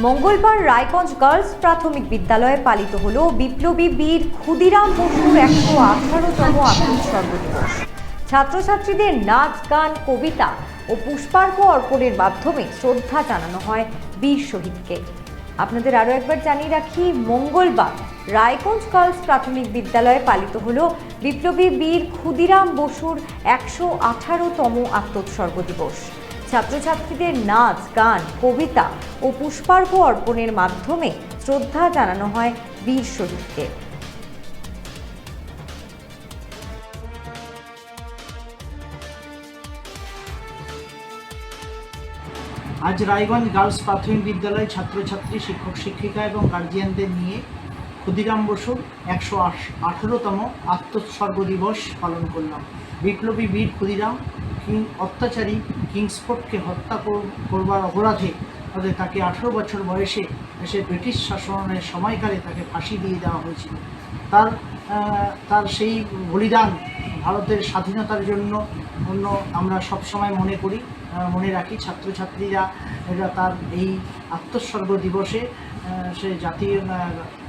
মঙ্গলবার রায়গঞ্জ গার্লস প্রাথমিক বিদ্যালয়ে পালিত হল বিপ্লবী বীর ক্ষুদিরাম বসুর 118তম আত্মোৎসর্গ দিবস। ছাত্রছাত্রীদের নাচ, গান, কবিতা ও পুষ্পার্ঘ্য অর্পণের মাধ্যমে শ্রদ্ধা জানানো হয় বীর শহীদকে। আপনাদের আরও একবার জানিয়ে রাখি, মঙ্গলবার রায়গঞ্জ গার্লস প্রাথমিক বিদ্যালয়ে পালিত হল বিপ্লবী বীর ক্ষুদিরাম বসুর 118তম আত্মোৎসর্গ দিবস। ছাত্রছাত্রীদের নাচ, গান, কবিতা ও পুষ্পার্ঘ্য অর্পণের মাধ্যমে শ্রদ্ধা জানানো হয় বীর শহীদকে। আজ রায়গঞ্জ গার্লস প্রাথমিক বিদ্যালয়ে ছাত্রছাত্রী, শিক্ষক শিক্ষিকা এবং গার্জিয়ানদের নিয়ে ক্ষুদিরাম বসুর 118তম আত্মোৎসর্গ দিবস পালন করলাম। বিপ্লবী বীর ক্ষুদিরাম অত্যাচারী কিংসফোর্ডকে হত্যা করবার অপরাধে তাকে 18 বছর বয়সে এসে ব্রিটিশ শাসনের সময়কালে তাকে ফাঁসি দিয়ে দেওয়া হয়েছিল। তার সেই বলিদান ভারতের স্বাধীনতার জন্য আমরা সবসময় মনে রাখি। ছাত্রছাত্রীরা তার এই আত্মোৎসর্গ দিবসে সে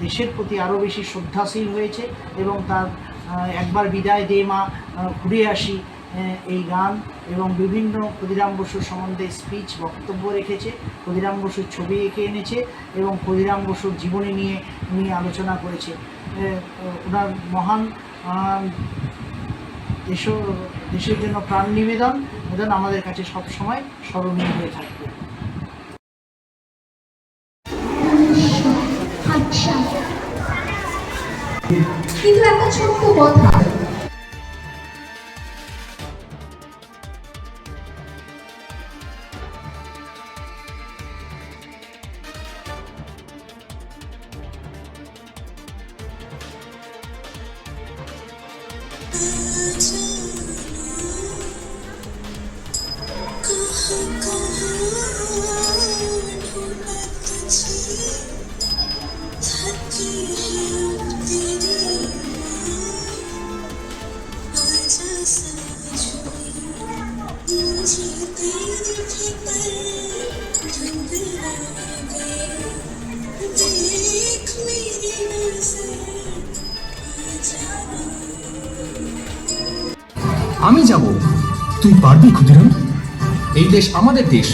দেশের প্রতি আরও বেশি শ্রদ্ধাশীল হয়েছে এবং তার একবার বিদায় দে মা ঘুরে আসি এই গান এবং বিভিন্ন ক্ষুদিরাম বসুর সম্বন্ধে স্পিচ, বক্তব্য রেখেছে। ক্ষুদিরাম বসুর ছবি এঁকে এনেছে এবং ক্ষুদিরাম বসুর জীবনী নিয়ে আলোচনা করেছে। ওনার মহান দেশের জন্য প্রাণ নিবেদন আমাদের কাছে সবসময় স্মরণীয় হয়ে থাকবে। কিন্তু একটা ছোট্ট কথা, আমি যাব, তুই পারবি ক্ষুদিরাম? এই দেশ আমাদের দেশ,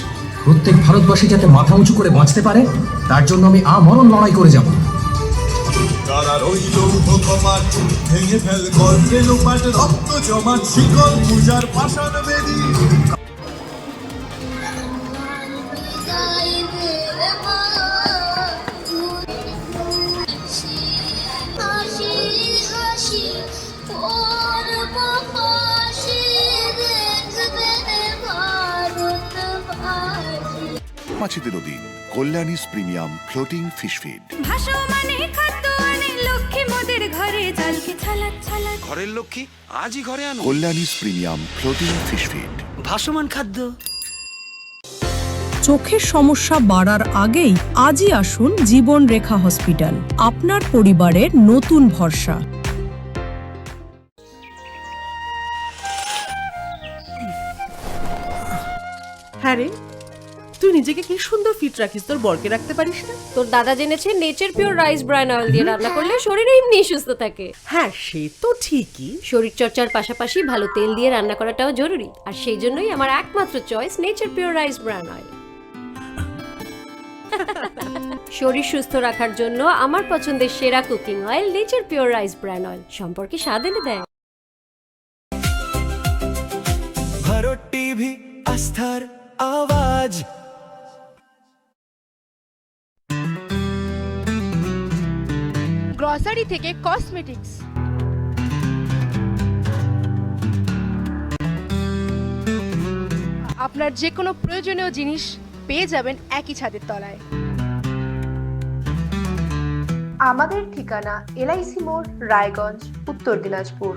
প্রত্যেক ভারতবাসী যাতে মাথা উঁচু করে বাঁচতে পারে তার জন্য আমি আমরণ লড়াই করে যাব। তারা রইল ভোকমাট, ভেঙে ফেল গর্বে লোপাট, রক্ত জমাট শিকল পূজার পাষাণ বেদী। মাছেদের দিন কল্যাণীস প্রিমিয়াম ফ্লোটিং ফিশ ফিড। ঘরের লক্ষ্মী আজই ঘরে আনো। কল্যাণীস প্রিমিয়াম ফ্লোটিং ফিশ ফিড ভাসমান খাদ্য। চোখের সমস্যা বাড়ার আগেই আজই আসুন জীবন রেখা হসপিটাল, আপনার পরিবারের নতুন ভরসা। হ্যাঁ রে, তুই নিজেকে কি সুন্দর ফিট রাখিস, তোর বরকে রাখতে পারিস না? তোর দাদা জেনেছে nature pure rice bran oil দিয়ে রান্না করলে শরীর এমনি সুস্থ থাকে। হ্যাঁ, সে তো ঠিকই। শরীর চর্চার পাশাপাশি ভালো তেল দিয়ে রান্না করাটাও জরুরি, আর সেই জন্যই আমার একমাত্র choice nature pure rice bran oil. শরীর সুস্থ রাখার জন্য আমার পছন্দের সেরা cooking oil nature pure rice bran oil, সম্পর্কে স্বাদ এনে দেয়। ভারত টিভি, আস্থার আওয়াজ। গ্রসারি থেকে কসমেটিক্স, আপনার যে কোনো প্রয়োজনীয় জিনিস পেয়ে যাবেন একই ছাদের তলায়। আমাদের ঠিকানা LIC মোড়, রায়গঞ্জ, উত্তর দিনাজপুর।